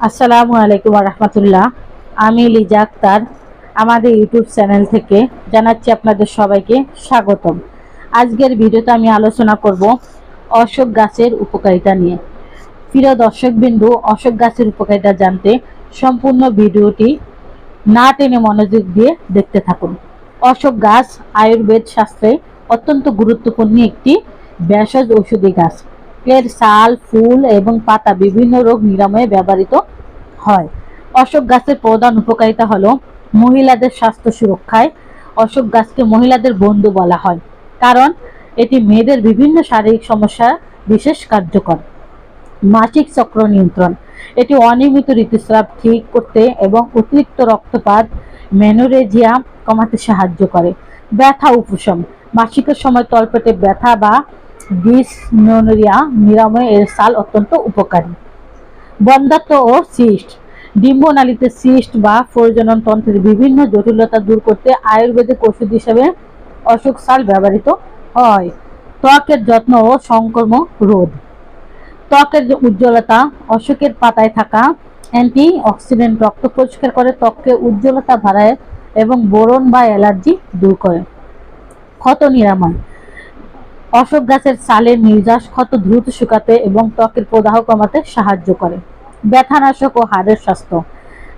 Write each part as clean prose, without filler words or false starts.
আসসালামু আলাইকুম রহমতুল্লাহ। আমি লিজা আক্তার আমাদের ইউটিউব চ্যানেল থেকে জানাচ্ছি আপনাদের সবাইকে স্বাগতম। আজকের ভিডিওতে আমি আলোচনা করব অশোক গাছের উপকারিতা নিয়ে। প্রিয় দর্শকবিন্দু, অশোক গাছের উপকারিতা জানতে সম্পূর্ণ ভিডিওটি না টেনে মনোযোগ দিয়ে দেখতে থাকুন। অশোক গাছ আয়ুর্বেদ শাস্ত্রে অত্যন্ত গুরুত্বপূর্ণ একটি ভেষজ ঔষধি গাছ। এর ছাল, ফুল এবং পাতা বিভিন্ন রোগ নিরাময়ে ব্যবহৃত হয়। অশোক গাছের প্রধান উপকারিতা হলো মহিলাদের স্বাস্থ্য সুরক্ষায় অশোক গাছকে মহিলাদের বন্ধু বলা হয়, কারণ এটি মেয়েদের বিভিন্ন শারীরিক সমস্যা বিশেষ কার্যকর। মাসিক চক্র নিয়ন্ত্রণ, এটি অনিয়মিত ঋতুস্রাব ঠিক করতে এবং অতিরিক্ত রক্তপাত মেনোরেজিয়া কমাতে সাহায্য করে। ব্যথা উপশম, মাসিকের সময় তলপেটে ব্যথা বা ডিসমেনোরিয়া নিরাময়ে এর ছাল অত্যন্ত উপকারী। বন্ধ্যাত্ব ও সিস্ট, ডিম্বনালীতে সিস্ট বা প্রজনন তন্ত্রের বিভিন্ন জটিলতা দূর করতে আয়ুর্বেদিক ওষুধ হিসেবে অশোক ছাল ব্যবহৃত হয়। ত্বকের যত্ন ও সংক্রমণ রোধ, ত্বকের উজ্জ্বলতা, অশোকের পাতায় থাকা অ্যান্টি অক্সিডেন্ট রক্ত পরিষ্কার করে, ত্বককে উজ্জ্বলতা বাড়ায় এবং বোরন বা অ্যালার্জি দূর করে। ক্ষত নিরাময়, অশোক গাছের ছালের নির্যাস ক্ষত দ্রুত শুকাতে এবং ত্বকের প্রদাহ কমাতে সাহায্য করে। ব্যথানাশক ও হাড়ের স্বাস্থ্য,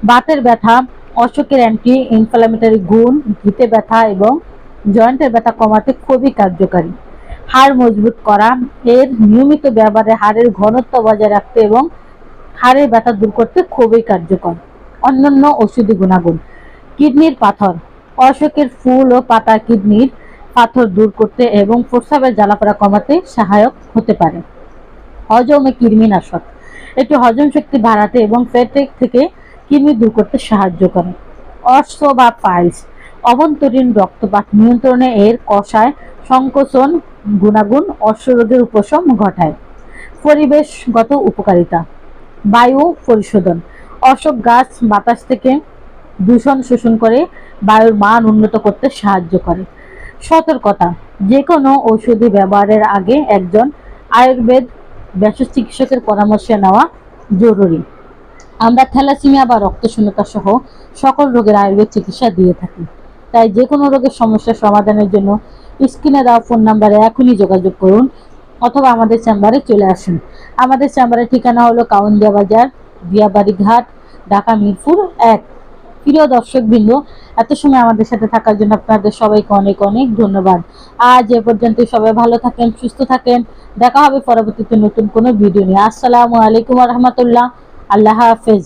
বাতের ব্যথা, অশোকের অ্যান্টি ইনফ্ল্যামেটরি গুণ ঘিতে ব্যথা এবং জয়েন্টের ব্যথা কমাতে খুবই কার্যকারী। হাড় মজবুত করা, এর নিয়মিত ব্যবহারে হাড়ের ঘনত্ব বজায় রাখতে এবং হাড়ের ব্যথা দূর করতে খুবই কার্যকর। অন্যান্য ঔষধি গুণাগুণ, কিডনির পাথর, অশোকের ফুল ও পাতা কিডনির পাথর দূর করতে এবং প্রস্রাবের জ্বালাপোড়া কমাতে সহায়ক হতে পারে। হজমে কৃমিনাশক, এটি হজম শক্তি বাড়াতে এবং পেট থেকে কৃমি দূর করতে সাহায্য করে। অর্শ বা পাইলস, অভ্যন্তরীণ রক্তপাত নিয়ন্ত্রণে এর কষায় সংকোচন গুণাগুণ অশ্বরোগের উপশম ঘটায়। পরিবেশগত উপকারিতা, বায়ু পরিশোধন, অশোক গাছ বাতাস থেকে দূষণ শোষণ করে বায়ুর মান উন্নত করতে সাহায্য করে। সতর্কতা, যে কোনো ঔষধি ব্যবহারের আগে একজন আয়ুর্বেদ ভেষজ চিকিৎসকের পরামর্শ নেওয়া জরুরি। আমরা থ্যালাসেমিয়া বা রক্তশূন্যতা সহ সকল রোগের আয়ুর্বেদ চিকিৎসা দিয়ে থাকি, তাই যে কোনো রোগের সমস্যার সমাধানের জন্য স্ক্রিনে দেওয়া ফোন নাম্বারে এখনই যোগাযোগ করুন অথবা আমাদের চেম্বারে চলে আসুন। আমাদের চেম্বারের ঠিকানা হলো কাউন্দিয়া বাজার, দিয়াবাড়ি ঘাট, ঢাকা মিরপুর 1। প্রিয় দর্শকবৃন্দ, এত সময় আমাদের সাথে থাকার জন্য আপনাদের সবাইকে অনেক অনেক ধন্যবাদ। আজ এ পর্যন্ত, সবাই ভালো থাকেন, সুস্থ থাকেন। দেখা হবে পরবর্তীতে নতুন কোনো ভিডিও নিয়ে। আসসালামু আলাইকুম রহমতুল্লাহ। আল্লাহ হাফেজ।